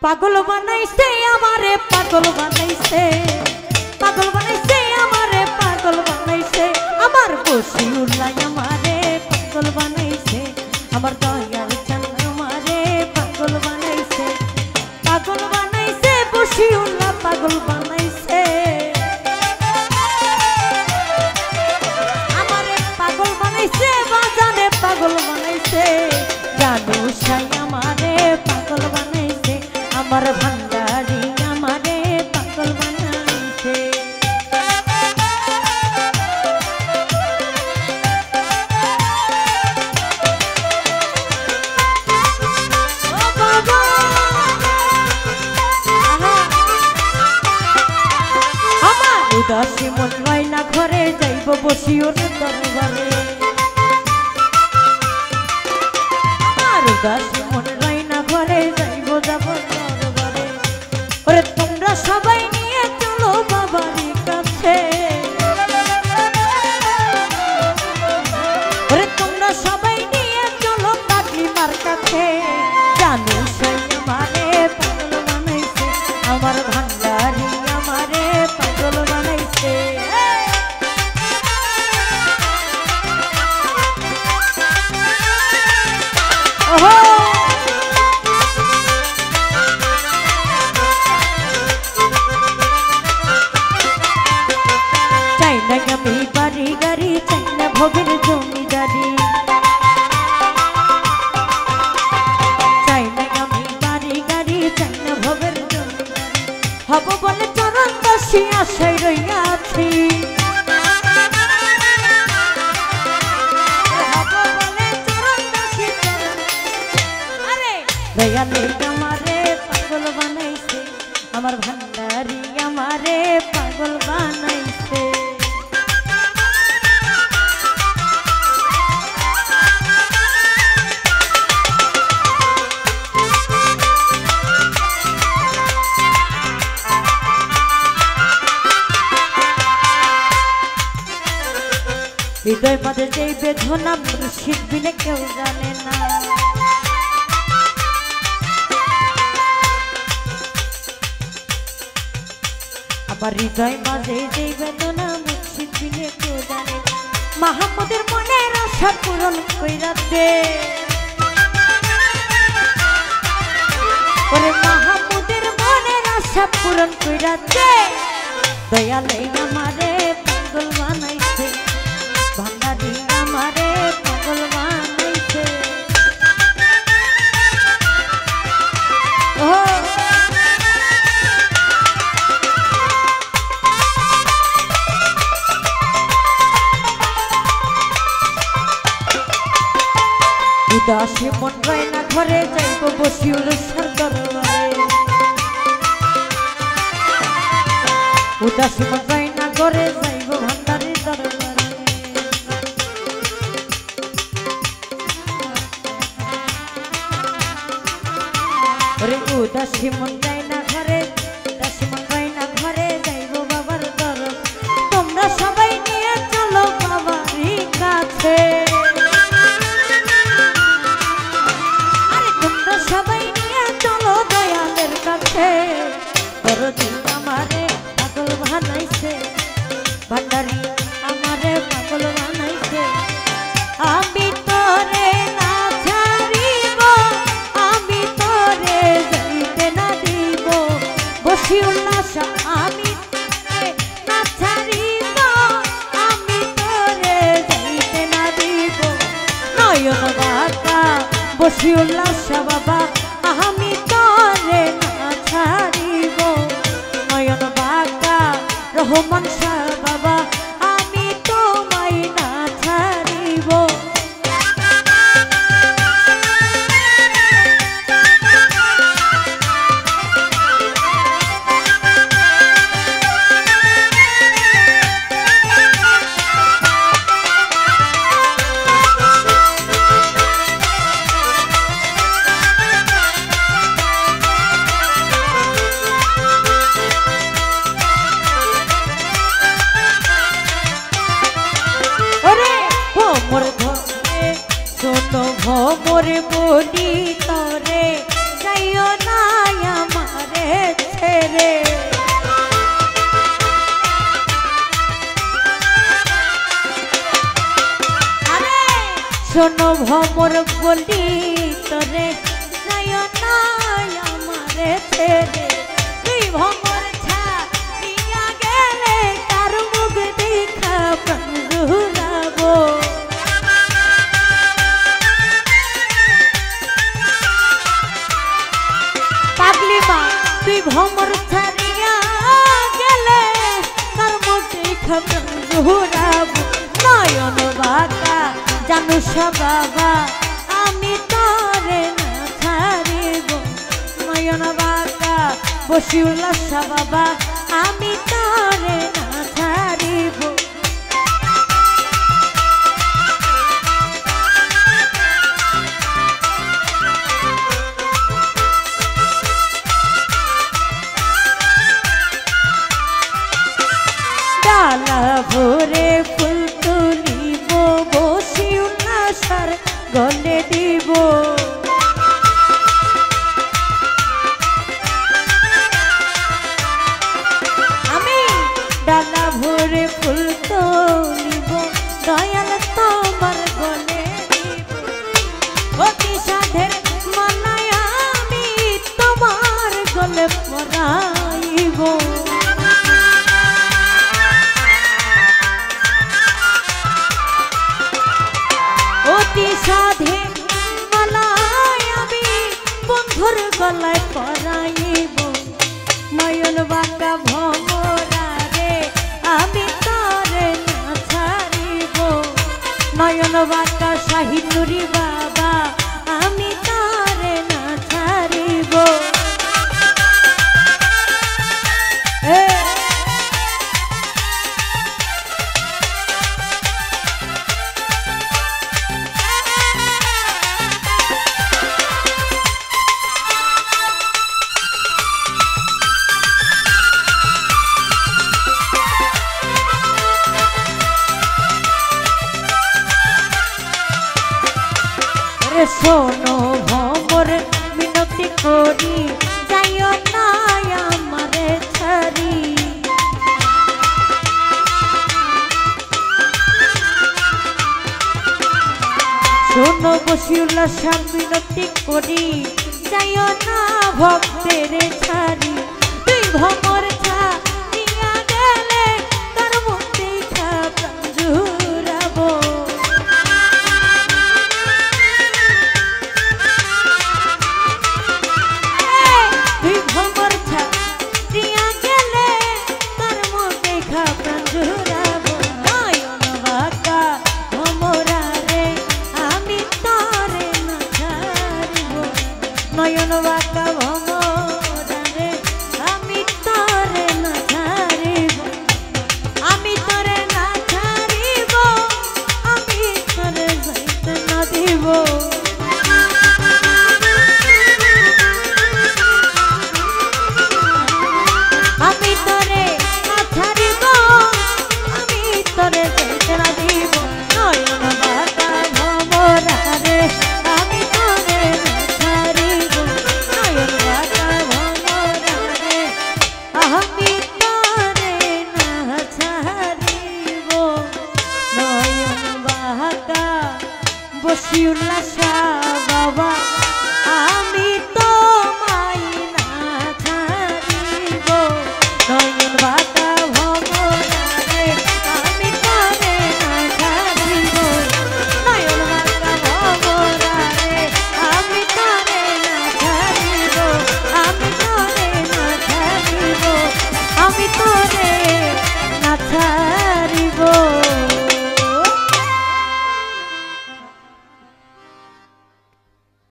পাগল বানাইছে আমারে পাগল বানাইছে পাগল বানাইছে আমারে পাগল বানাইছে আমার বসিউল্লাহ আমারে পাগল বানাইছে আমার দয়াল চাঁদ আমারে পাগল বানাইছে বসিউল্লাহ পাগল বানাইছে আমারে পাগল বানাইছে বাজানে পাগল বানাইছে জানু সাই আমারে পাগল বানাইছে আমার ভান্ডারি আমারে পাগল বানাইছে ও বাবা আমার উদাসী মন রয় না ঘরে যাইব বসিওর দরবারে আমার উদাসী মন রয় না ঘরে যাইব যাব দরবারে ওরে তোমরা সবাই নিয়ে চলো বাবারি কাছে ওরে তোমরা সবাই নিয়ে চলো কাকিমার কাছে জানো সেই আমারে পাগল বানাইছে আমার ভান্ডারি আমারে পাগল বানাইছে ওহো চাইনা আমি বাড়ি গাড়ি চাইনা ভোগের জমিদারি চাইনা আমি বাড়ি গাড়ি চাইনা ভোগের জমিদারি হব বলে চরণ দাসী আশায় রইয়াছি দয়ালে আমারে পাগল বানাইছে আমার ভান্ডারি আমারে পাগল বানাইছে হৃদয় মাঝে যেই বেদনা মুর্শিদ বিনে কেউ জানে না আমার হৃদয় মাঝে যেই বেদনা মুর্শিদ বিনে কেউ জানে না মাহমুদের মনের আশা পূরণ কইরা দে ওরে মাহমুদের মনের আশা পূরণ কইরা দে দয়ালে আমারে পাগল বানাইছে ভান্ডারি আমারে পাগল বানাইছে ও উদাসী মন রয় না ঘরে যাইব বসিউল্লাহর দরবারে উদাসী মন রয় না ঘরে যাইব ভান্ডারি দরবারে রে উদাসী মন রয় না ঘরে উদাসী মন রয় না ঘরে যাইব বাবার দরবার তোমরা সবাই নিয়ে চলো বাবারই কাছে সবাই নিয়ে চলো দয়ালের কাছে দরদি আমারে পাগল বানাইছে ভান্ডারি আমারে পাগল বানাইছে আমি তোরে না ছাড়িব আমি তোরে যাইতে না দিব বসিউল্লাহ আমি না ছাড়িব আমি তোরে যাইতে না দিব নয়ন বাঁকা বসিউল্লাহ বাবা আমি তোরে না ছাড়িব নয়ন বাঁকা রহমান শাহ বাবা আমি তোমায় না ছাড়িব ভমরে বলি তরে যাইও না ভমর বলি তোরে যায় না আমারে ছেড়ে তুই ভমর ছাড়িয়া গেলে কার মুখ দেখা প্রাণ জুড়াবো পাগলি মা তুই ভমর ছাড়িয়া গেলে কার মুখ দেখা প্রাণ জুড়াবো নয়ন বাঁকা জানুস বাবা আমি তোরে না ছাড়িব নয়ন বাঁকা বসিউল্লাহ বাবা আমি তোরে না ছাড়িব ডালা ভরে ফুল তুলিব বসিউল্লাহর গলে দিব আমি ডালা ভরে ফুল তুলিব দয়াল তোমার গলে দিব অতি সাধের মালায় আমি তোমার গলে পরাইব সাধে মালায় আমি বন্ধুর গলায় পরাইব নয়ন বাঁকা ভমরা রে আমি তোরে না ছাড়িব নয়ন বাঁকা শাহিনুরি বাবা আমি তোরে না ছাড়িব শোনো ভমর মিনতি করি যাইও না আমারে ছাড়ি শোনো বসিউল্লাহ মিনতি করি যাইও না ভক্তের ছাড়ি তুই ভমর ছাড়িয়া গেলে কার মুখ দেখা প্রাণ জুড়াবো নয়ন বাঁকা ভমর